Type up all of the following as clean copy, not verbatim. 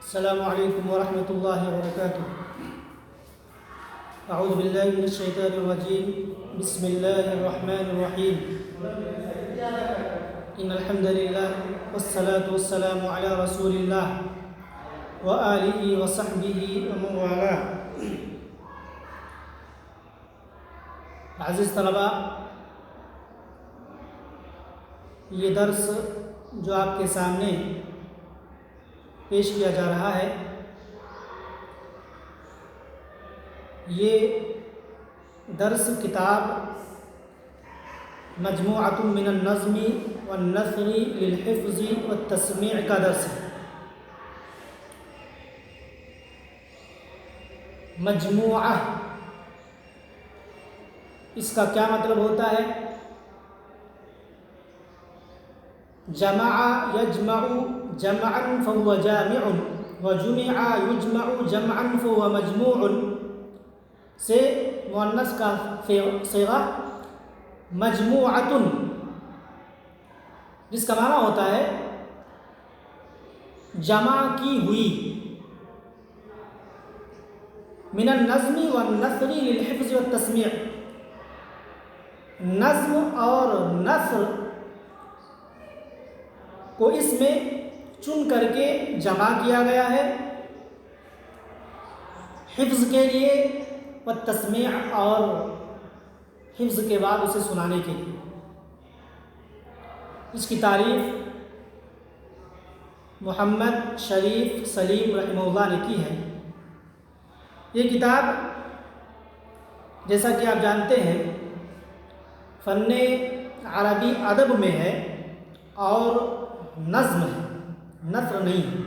السلام علیکم ورحمۃ اللہ وبرکاتہ۔ اعوذ باللہ من الشیطان الرجیم، بسم اللہ الرحمن الرحیم۔ ان الحمد للہ والصلاة والسلام علی رسول اللہ وآلہ وصحبہ ومن والاه۔ عزیز طلباء، یہ درس جو آپ کے سامنے پیش کیا جا رہا ہے، یہ درس کتاب مجموعۃ من النظم والنثر للحفظ والتسمیع کا درس ہے۔ مجموعہ، اس کا کیا مطلب ہوتا ہے؟ جمع یجمع جمعا فهو جامع وجمع یجمع جمعا فهو مجموع سے مؤنث کا صیغہ مجموعۃ، جس کا معنی ہوتا ہے جمع کی ہوئی، من النظم والنثر للحفظ والتسمیع، نظم اور نثر کو اس میں چن کر کے جمع کیا گیا ہے حفظ کے لیے، والتسمیع اور حفظ کے بعد اسے سنانے کے لیے۔ اس کی تعریف محمد شریف سلیم رحمہ اللہ نے کی ہے۔ یہ کتاب جیسا کہ آپ جانتے ہیں فن عربی ادب میں ہے اور نظم ہے، نثر نہیں ہے۔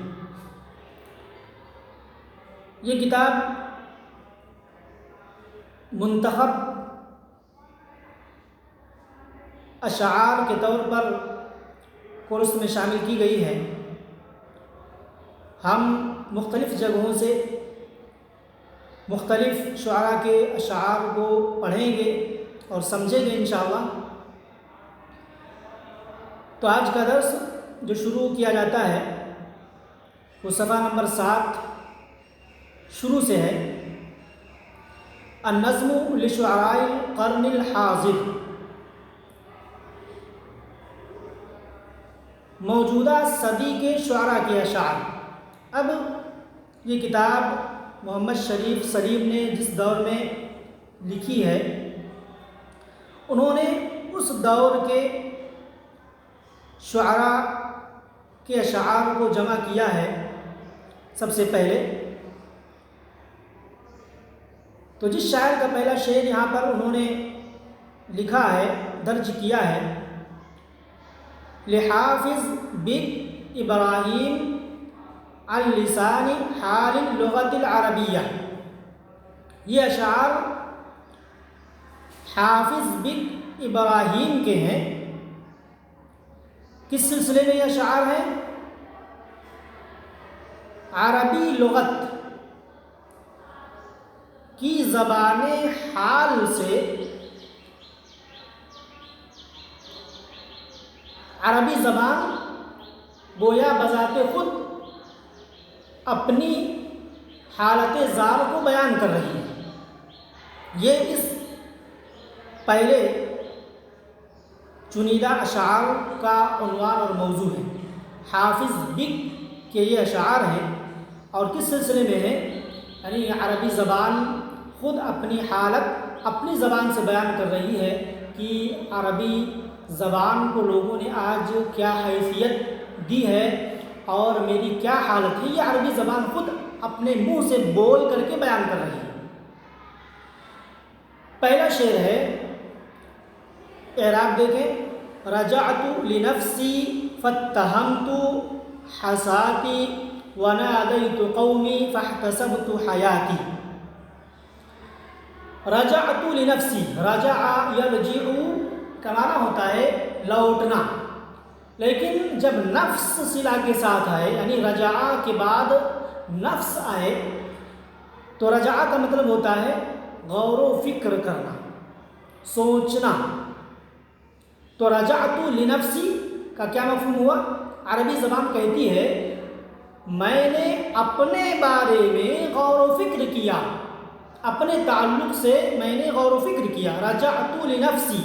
یہ کتاب منتخب اشعار کے طور پر کورس میں شامل کی گئی ہے۔ ہم مختلف جگہوں سے مختلف شعراء کے اشعار کو پڑھیں گے اور سمجھیں گے انشاءاللہ۔ تو آج کا درس جو شروع کیا جاتا ہے وہ صفحہ نمبر 7 شروع سے ہے۔ النظم لشعراء القرن الحاضر، موجودہ صدی کے شعراء کے اشعار۔ اب یہ کتاب محمد شریف سلیم نے جس دور میں لکھی ہے، انہوں نے اس دور کے شعراء کے اشعار کو جمع کیا ہے سب سے پہلے۔ تو جس شاعر کا پہلا شعر یہاں پر انہوں نے لکھا ہے، درج کیا ہے، لحافظ بن ابراہیم عن لسان حال اللغۃ العربیہ۔ یہ اشعار حافظ بن ابراہیم کے ہیں۔ کس سلسلے میں یہ اشعار ہیں؟ عربی لغت کی زبان حال سے، عربی زبان گویا بذات خود اپنی حالت زال کو بیان کر رہی ہے۔ یہ اس پہلے چنیدہ اشعار کا عنوان اور موضوع ہے۔ حافظ بک کے یہ اشعار ہیں، اور کس سلسلے میں ہیں؟ یعنی عربی زبان خود اپنی حالت اپنی زبان سے بیان کر رہی ہے کہ عربی زبان کو لوگوں نے آج کیا حیثیت دی ہے اور میری کیا حالت ہے، یہ عربی زبان خود اپنے منہ سے بول کر کے بیان کر رہی ہے۔ پہلا شعر ہے، اعراب دیکھیں، رجعت لنفسی فاتہمت حساتی ونادیت قومی فاحتسبت حیاتی۔ رجعت لنفسی، رجع یرجع کا معنی ہوتا ہے لوٹنا، لیکن جب نفس صلہ کے ساتھ آئے، یعنی رجع کے بعد نفس آئے، تو رجع کا مطلب ہوتا ہے غور و فکر کرنا، سوچنا۔ تو رجعت لنفسی کا کیا مفہوم ہوا؟ عربی زبان کہتی ہے میں نے اپنے بارے میں غور و فکر کیا، اپنے تعلق سے میں نے غور و فکر کیا. رجعت لنفسی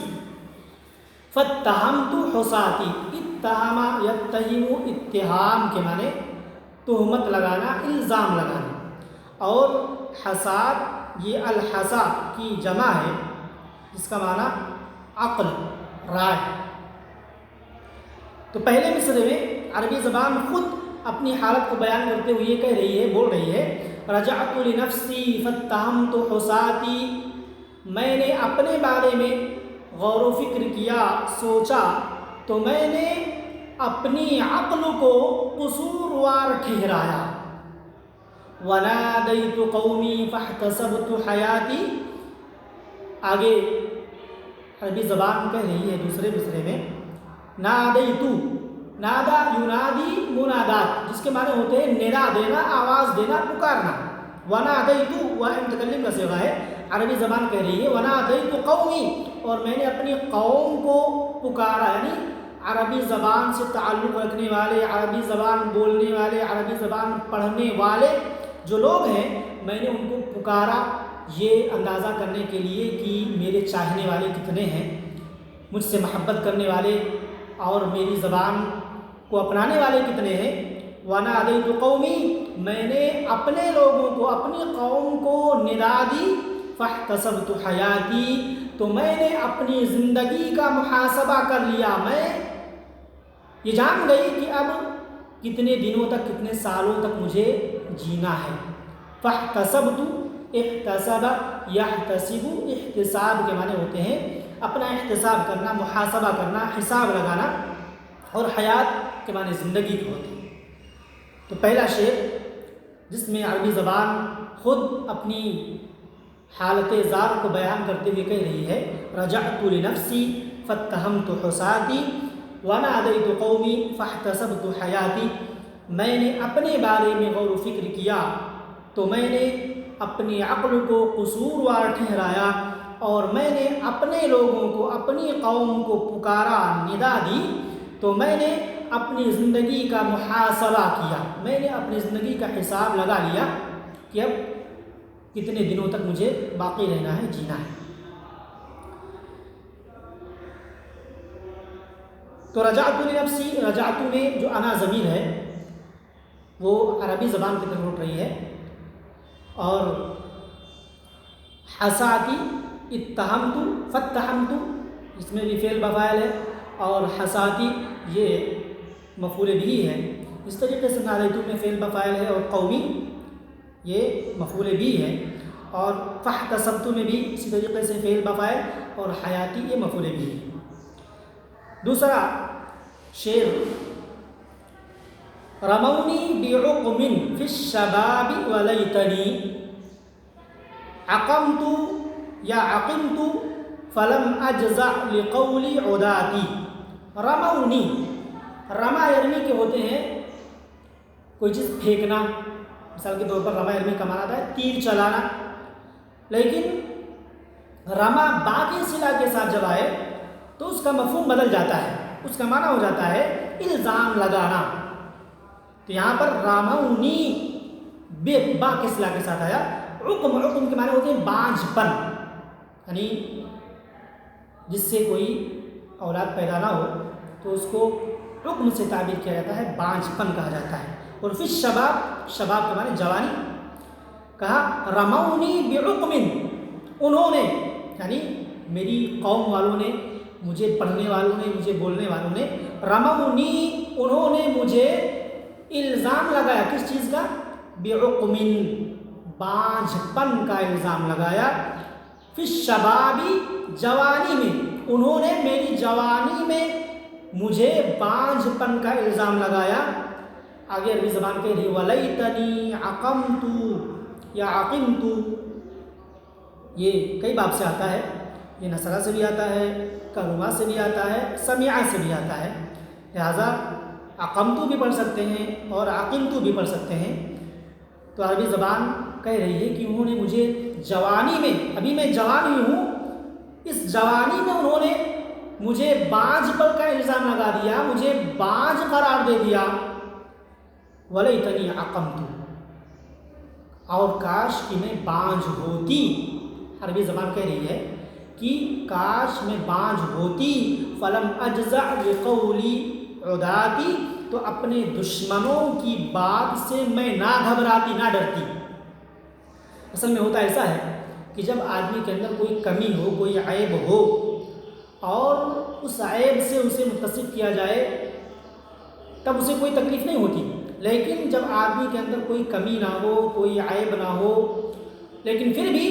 فاتہمت حساتی. اتہم یتہم، اتہام کے معنی تہمت لگانا، الزام لگانا. اور حسات یہ الحسا کی جمع ہے جس کا معنی عقل، رائے. تو پہلے مصرعے میں عربی زبان خود اپنی حالت کو بیان کرتے ہوئے یہ کہہ رہی ہے، بول رہی ہے رجعت لنفسی فاتہمت حساتی، میں نے اپنے بارے میں غور و فکر کیا، سوچا تو میں نے اپنی عقل کو قصوروار ٹھہرایا. ونادیت قومی فاحتسبت حیاتی. آگے عربی زبان کہہ رہی ہے دوسرے مصرعے میں نادیت، نادا ینادی منادات جس کے معنی ہوتے ہیں ندا دینا، آواز دینا، پکارنا. ونادیت وہ متکلم کا صیغہ ہے. عربی زبان کہہ رہی ہے ونادیت قومی، اور میں نے اپنی قوم کو پکارا. یعنی عربی زبان سے تعلق رکھنے والے، عربی زبان بولنے والے، عربی زبان پڑھنے والے جو لوگ ہیں، میں نے ان کو پکارا یہ اندازہ کرنے کے لیے کہ میرے چاہنے والے کتنے ہیں، مجھ سے محبت کرنے والے اور میری زبان کو اپنانے والے کتنے ہیں. وَنَادَيْتُ قَوْمِي، میں نے اپنے لوگوں کو، اپنی قوم کو ندا دی. فَاحْتَسَبْتُ حَيَاتِي، تو میں نے اپنی زندگی کا محاسبہ کر لیا. میں یہ جان گئی کہ اب کتنے دنوں تک، کتنے سالوں تک مجھے جینا ہے. فَاحْتَسَبْتُ، احتسب یحتسب، احتساب کے معنی ہوتے ہیں اپنا احتساب کرنا، محاسبہ کرنا، حساب لگانا. اور حیات کے معنی زندگی کو ہوتے ہیں. تو پہلا شعر جس میں عربی زبان خود اپنی حالت ذات کو بیان کرتے ہوئے کہہ رہی ہے رجعت لنفسی فاتہمت حساتی ونادیت قومی فاحتسبت حیاتی. میں نے اپنے بارے میں غور و فکر کیا تو میں نے اپنی عقل کو قصوروار ٹھہرایا، اور میں نے اپنے لوگوں کو، اپنی قوم کو پکارا، ندا دی. تو میں نے اپنی زندگی کا محاسبہ کیا، میں نے اپنی زندگی کا حساب لگا لیا کہ اب کتنے دنوں تک مجھے باقی رہنا ہے، جینا ہے. تو رجعت لنفسی، رجعت میں جو انا ضمیر ہے وہ عربی زبان کی طرف اٹھ رہی ہے. اور حساتی، اتہمت، فاتہمت اس میں بھی فعل بفاعل ہے، اور حساتی یہ مفعول بھی ہے. اس طریقے سے نادیت میں فعل بفاعل ہے، اور قومی یہ مفعول بھی ہے. اور فاحتسبت میں بھی اسی طریقے سے فعل بفاعل، اور حیاتی یہ مفعول بھی ہے. دوسرا شعر رمونی بعقم فی الشباب ولیتنی عقمت یا عقمت فلم اجزع لقولی عداتی. رمونی، رما یرمی کے ہوتے ہیں کوئی چیز پھینکنا، مثال کے طور پر رما یرمی کا معنی آتا ہے تیر چلانا. لیکن رما باقی صلہ کے ساتھ جب آئے تو اس کا مفہوم بدل جاتا ہے، اس کا معنی ہو جاتا ہے الزام لگانا. تو یہاں پر رامونی بے با کے صلہ کے ساتھ آیا. عقم، عقم کے معنی ہوتے ہیں بانجھ پن، یعنی جس سے کوئی اولاد پیدا نہ ہو تو اس کو عقم سے تعبیر کیا جاتا ہے، بانجھ پن کہا جاتا ہے. اور پھر شباب، شباب کے معنی جوانی. کہا رمونی بعقم، انہوں نے یعنی میری قوم والوں نے، مجھے پڑھنے والوں نے، مجھے بولنے والوں نے، رمونی انہوں نے مجھے الزام لگایا. کس چیز کا؟ بعقم، بانجھ پن کا الزام لگایا. فی الشبابی، جوانی میں، انہوں نے میری جوانی میں مجھے بانجھ پن کا الزام لگایا. آگے عربی زبان کہہ رہی ولیتنی عقمت یا عقمت، یہ کئی باب سے آتا ہے. یہ نصرہ سے بھی آتا ہے، کرما سے بھی آتا ہے، سمیعہ سے بھی آتا ہے. لہذا عقمت بھی پڑھ سکتے ہیں اور عقمت بھی پڑھ سکتے ہیں. تو عربی زبان کہہ رہی ہے کہ انہوں نے مجھے جوانی میں، ابھی میں جوان ہی ہوں، اس جوانی میں انہوں نے مجھے بانجھ پن کا الزام لگا دیا، مجھے بانجھ قرار دے دیا. ولیتنی عقمت، اور کاش کہ میں بانجھ ہوتی. عربی زبان کہہ رہی ہے کہ کاش میں بانجھ ہوتی. فلم اجزع لقولی عداتی، تو اپنے دشمنوں کی بات سے میں نہ گھبراتی، نہ ڈرتی. اصل میں ہوتا ایسا ہے کہ جب آدمی کے اندر کوئی کمی ہو، کوئی عیب ہو، اور اس عیب سے اسے متصف کیا جائے تب اسے کوئی تکلیف نہیں ہوتی. لیکن جب آدمی کے اندر کوئی کمی نہ ہو، کوئی عیب نہ ہو، لیکن پھر بھی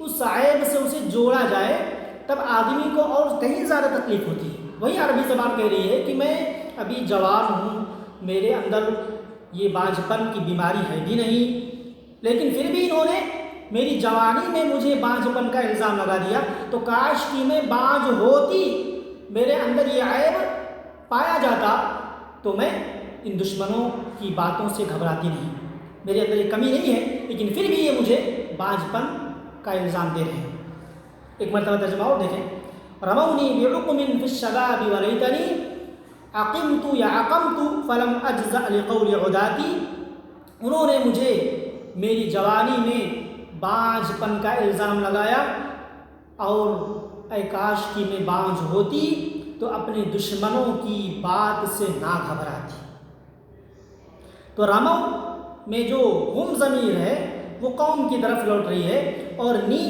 اس عیب سے اسے جوڑا جائے تب آدمی کو اور کہیں زیادہ تکلیف ہوتی ہے. وہی عربی زبان کہہ رہی ہے کہ میں ابھی جوان ہوں، میرے اندر یہ بانجھ پن کی بیماری ہے بھی نہیں، لیکن پھر بھی انہوں نے میری جوانی میں مجھے بانجھ پن کا الزام لگا دیا. تو کاش کہ میں بانجھ ہوتی، میرے اندر یہ عیب پایا جاتا تو میں ان دشمنوں کی باتوں سے گھبراتی نہیں. میرے اندر یہ کمی نہیں ہے لیکن پھر بھی یہ مجھے بانجھ پن کا الزام دے رہے ہیں. ایک مرتبہ ترجمہ اور دیکھیں. رمونی بعقم فی الشباب ولیتنی عقمت یا عقمت فلم اجزع لقول عداتی. انہوں نے مجھے میری جوانی میں بانجھ پن کا الزام لگایا، اور اے کاش کہ میں بانجھ ہوتی تو اپنے دشمنوں کی بات سے نہ گھبراتی. تو رمو میں جو ہم ضمیر ہے وہ قوم کی طرف لوٹ رہی ہے، اور نی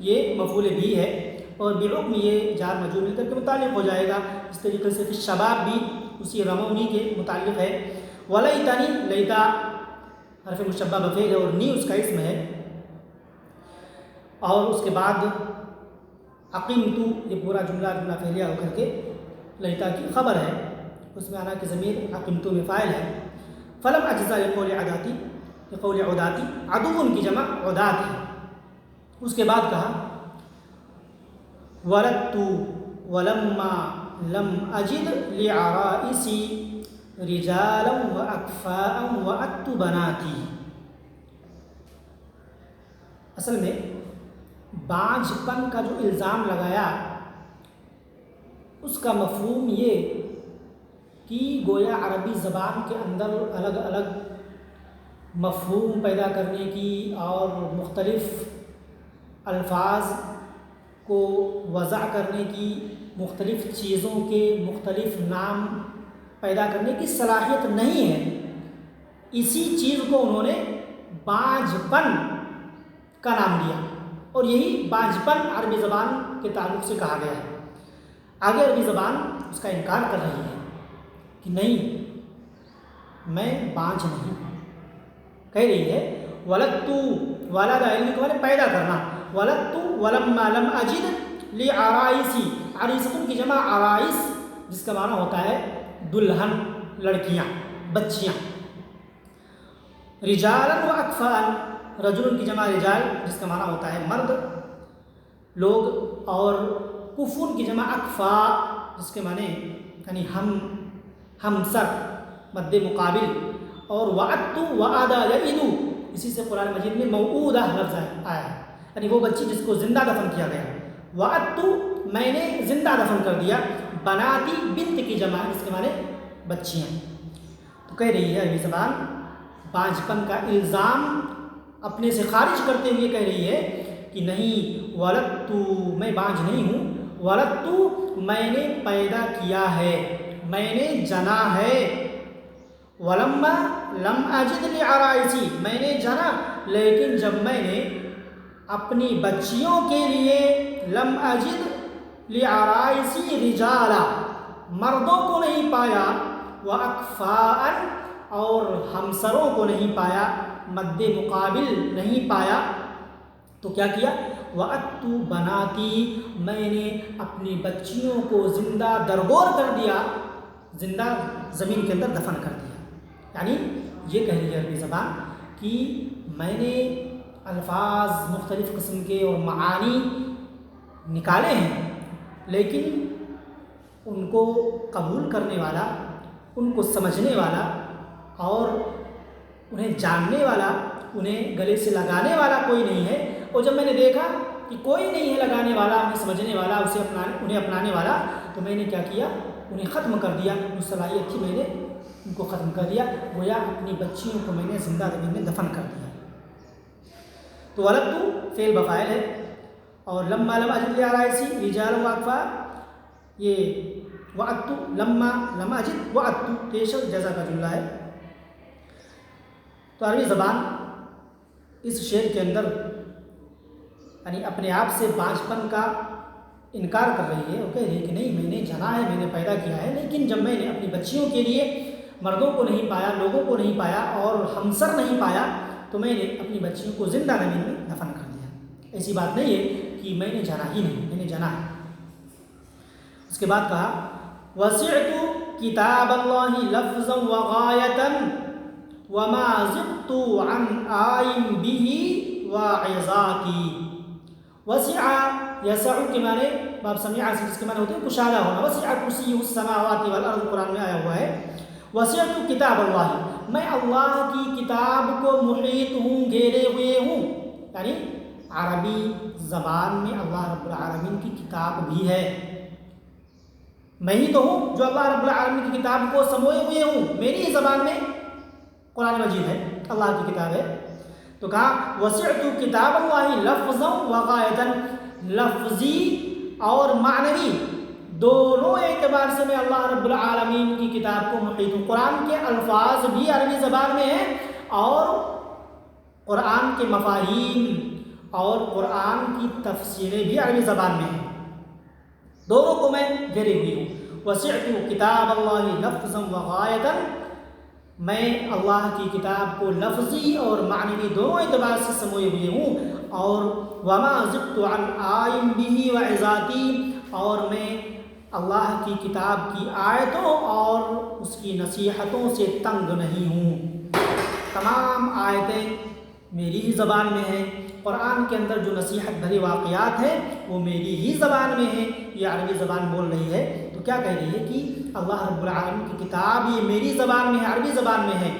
یہ مفعول بھی ہے، اور بعقم یہ جار مجرور مل کر کے متعلق ہو جائے گا. اس طریقے سے پھر شباب بھی اسی رمونی کے متعلق ہے. ولیتنی، لیتا حرف مشبہ بفعل ہے اور نی اس کا اسم ہے. اور اس کے بعد عقیمتو، یہ پورا جملہ فعلیہ ہو کر کے لیتا کی خبر ہے، اس میں آنا کہ ضمیر عقیمتو میں فاعل ہے. فلم اجزا لقول عداتی، لقول عداتی عدو کی جمع عدات ہے. اس کے بعد کہا ولدت ولما لم اجد لعرائسی رجالا واکفاء وعدت بناتی. اصل میں بانجھ پن کا جو الزام لگایا اس کا مفہوم یہ کہ گویا عربی زبان کے اندر الگ الگ مفہوم پیدا کرنے کی اور مختلف الفاظ کو وضع کرنے کی، مختلف چیزوں کے مختلف نام پیدا کرنے کی صلاحیت نہیں ہے. اسی چیز کو انہوں نے بانجھ پن کا نام دیا، اور یہی بانجھ پن عربی زبان کے تعلق سے کہا گیا ہے. آگے عربی زبان اس کا انکار کر رہی ہے کہ نہیں، میں بانجھ نہیں. کہہ رہی ہے ولدت، ولد علم کو معنی پیدا کرنا. ولدت ولما لم اجد لعرائسی، عریستن کی جمع عرائس، جس کا معنی ہوتا ہے دلہن، لڑکیاں، بچیاں. رجالا و اکفاء، رجل کی جمع رجال، جس کا معنی ہوتا ہے مرد، لوگ. اور کفون کی جمع اکفاء، جس کے معنی یعنی ہم سر، مد مقابل. اور وعدت وعدہ یعدو، اسی سے قرآن مجید میں موعودہ لفظ آیا ہے، یعنی وہ بچی جس کو زندہ دفن کیا گیا. وعدت میں نے زندہ دفن کر دیا. بناتی بنت کی جمع، جس کے معنی بچیاں. تو کہہ رہی ہے عربی زبان بانجھ پن کا الزام اپنے سے خارج کرتے ہوئے کہہ رہی ہے کہ نہیں، ولدت میں بانجھ نہیں ہوں، ولدت میں نے پیدا کیا ہے، میں نے جنا ہے. ولما لم اجد لعرائسی، میں نے جنا لیکن جب میں نے اپنی بچیوں کے لیے لم اجد لعرائسی رجالا، مردوں کو نہیں پایا، واکفاء اور ہمسروں کو نہیں پایا، مد مقابل نہیں پایا، تو کیا کیا؟ وعدت بناتی، میں نے اپنی بچیوں کو زندہ درگور کر دیا، زندہ زمین کے اندر دفن کر دیا. یعنی یہ کہہ رہی ہے عربی زبان کہ میں نے الفاظ مختلف قسم کے اور معانی نکالے ہیں، لیکن ان کو قبول کرنے والا، ان کو سمجھنے والا اور انہیں جاننے والا، انہیں گلے سے لگانے والا کوئی نہیں ہے. اور جب میں نے دیکھا کہ کوئی نہیں ہے لگانے والا، انہیں سمجھنے والا، انہیں اپنانے والا، تو میں نے کیا کیا؟ انہیں ختم کر دیا. جو صلاحیت تھی میں نے ان کو ختم کر دیا. گویا اپنی بچیوں کو میں نے زندہ زمین میں دفن کر دیا. تو ولدتو فعل بفاعل ہے، اور لما لم اجد لے آ رہا ہے اسی رجال واقفہ، یہ وعدتو لما لم اجد وعدتو پیش جزا کا جملہ ہے۔ تو عربی زبان اس شعر کے اندر یعنی اپنے آپ سے بانجھپن کا انکار کر رہی ہے، وہ کہہ رہی ہے کہ نہیں، میں نے جنا ہے، میں نے پیدا کیا ہے، لیکن جب میں نے اپنی بچیوں کے لیے مردوں کو نہیں پایا، لوگوں کو نہیں پایا اور ہمسر نہیں پایا، تو میں نے اپنی بچیوں کو زندہ زمین میں دفن کر دیا۔ ایسی بات نہیں ہے کہ میں نے جنا ہی نہیں، میں نے جنا ہے۔ اس کے بعد کہا وسعت کتاب اللہ لفظا وغایۃ وما زدت عن آئم به وعظاتی۔ وسع یسع کے معنی باب سمیع سے جس کے معنی ہوتے ہیں کشادہ ہونا، وسع کرسیہ السماوات والارض قرآن میں آیا ہوا ہے۔ وسعت کتاب اللہ، میں اللہ کی کتاب کو محیط ہوں، گھیرے ہوئے ہوں، یعنی عربی زبان میں اللہ رب العالمین کی کتاب بھی ہے، میں ہی تو ہوں جو اللہ رب العالمین کی کتاب کو سموئے ہوئے ہوں، میری ہی زبان میں قرآن مجید ہے، اللہ کی کتاب ہے۔ تو کہا وسعت کتاب اللہ لفظا وغایۃ، لفظی اور معنوی دونوں اعتبار سے میں اللہ رب العالمین کی کتاب کو محیط ہوں۔ قرآن کے الفاظ بھی عربی زبان میں ہیں اور قرآن کے مفاہیم اور قرآن کی تفسیریں بھی عربی زبان میں ہیں، دونوں کو میں گھیرے ہوئی ہوں۔ وسعت کتاب اللہ لفظا وغایۃ، میں اللہ کی کتاب کو لفظی اور معنوی دونوں اعتبار سے سموئے ہوئے ہوں، اور وما زدت عن آئم به وعظاتی، اور میں اللہ کی کتاب کی آیتوں اور اس کی نصیحتوں سے تنگ نہیں ہوں۔ تمام آیتیں میری ہی زبان میں ہیں، قرآن کے اندر جو نصیحت بھری واقعات ہیں وہ میری ہی زبان میں ہیں، یہ عربی زبان بول رہی ہے۔ تو کیا کہہ رہی ہے کہ اللہ رب العالمین کی کتاب یہ میری زبان میں ہے، عربی زبان میں ہے،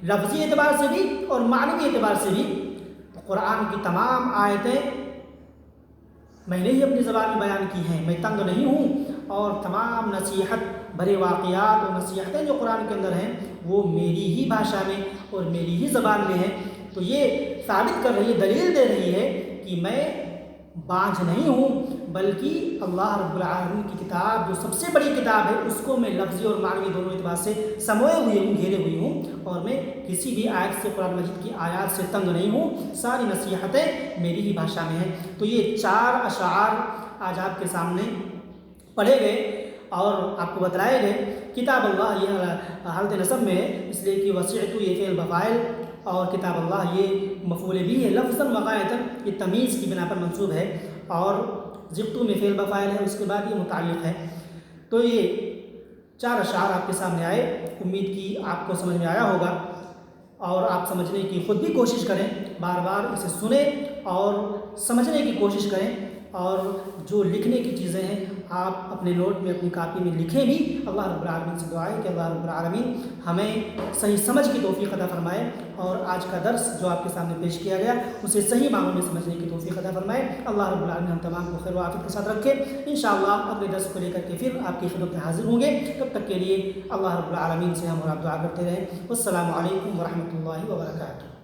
لفظی اعتبار سے بھی اور معنوی اعتبار سے بھی۔ تو قرآن کی تمام آیتیں میں نے ہی اپنی زبان میں بیان کی ہیں، میں تنگ نہیں ہوں، اور تمام نصیحت بھرے واقعات اور نصیحتیں جو قرآن کے اندر ہیں وہ میری ہی بھاشا میں اور میری ہی زبان میں ہیں۔ تو یہ ثابت کر رہی ہے، دلیل دے رہی ہے کہ میں بانجھ نہیں ہوں، بلکہ اللہ رب العالمین کی کتاب جو سب سے بڑی کتاب ہے اس کو میں لفظی اور معنوی دونوں اعتبار سے سموئے ہوئے ہوں، گھیرے ہوئی ہوں، اور میں کسی بھی آیت سے، قرآن مجید کی آیات سے تنگ نہیں ہوں، ساری نصیحتیں میری ہی بھاشا میں ہیں۔ تو یہ 4 اشعار آج آپ کے سامنے پڑھے گئے اور آپ کو بتلائے گئے۔ کتاب اللہ یہ حالت نصب میں ہے، اس لیے کہ وسعت یہ فعل بفاعل اور کتاب اللہ یہ مفعول بھی ہے، لفظاً وغایتاً یہ تمیز کی بنا پر منصوب ہے، اور زدت میں فعل بفاعل ہے، اس کے بعد یہ متعلق ہے۔ تو یہ 4 اشعار آپ کے سامنے آئے، امید کی آپ کو سمجھ میں آیا ہوگا، اور آپ سمجھنے کی خود بھی کوشش کریں، بار بار اسے سنیں اور سمجھنے کی کوشش کریں، اور جو لکھنے کی چیزیں ہیں آپ اپنے نوٹ میں، اپنی کاپی میں لکھیں بھی۔ اللہ رب العالمین سے دعا ہے کہ اللہ رب العالمین ہمیں صحیح سمجھ کی توفیق عطا فرمائے، اور آج کا درس جو آپ کے سامنے پیش کیا گیا اسے صحیح معنوں میں سمجھنے کی توفیق عطا فرمائے۔ اللہ رب العالمین ہم تمام کو خیر و عافیت کے ساتھ رکھے۔ انشاءاللہ اگلے درس کو لے کر کے پھر آپ کی خدمت میں حاضر ہوں گے، تب تک کے لیے اللہ رب العالمین سے ہم اور آپ دعا کرتے رہیں۔ والسلام علیکم ورحمۃ اللہ وبرکاتہ۔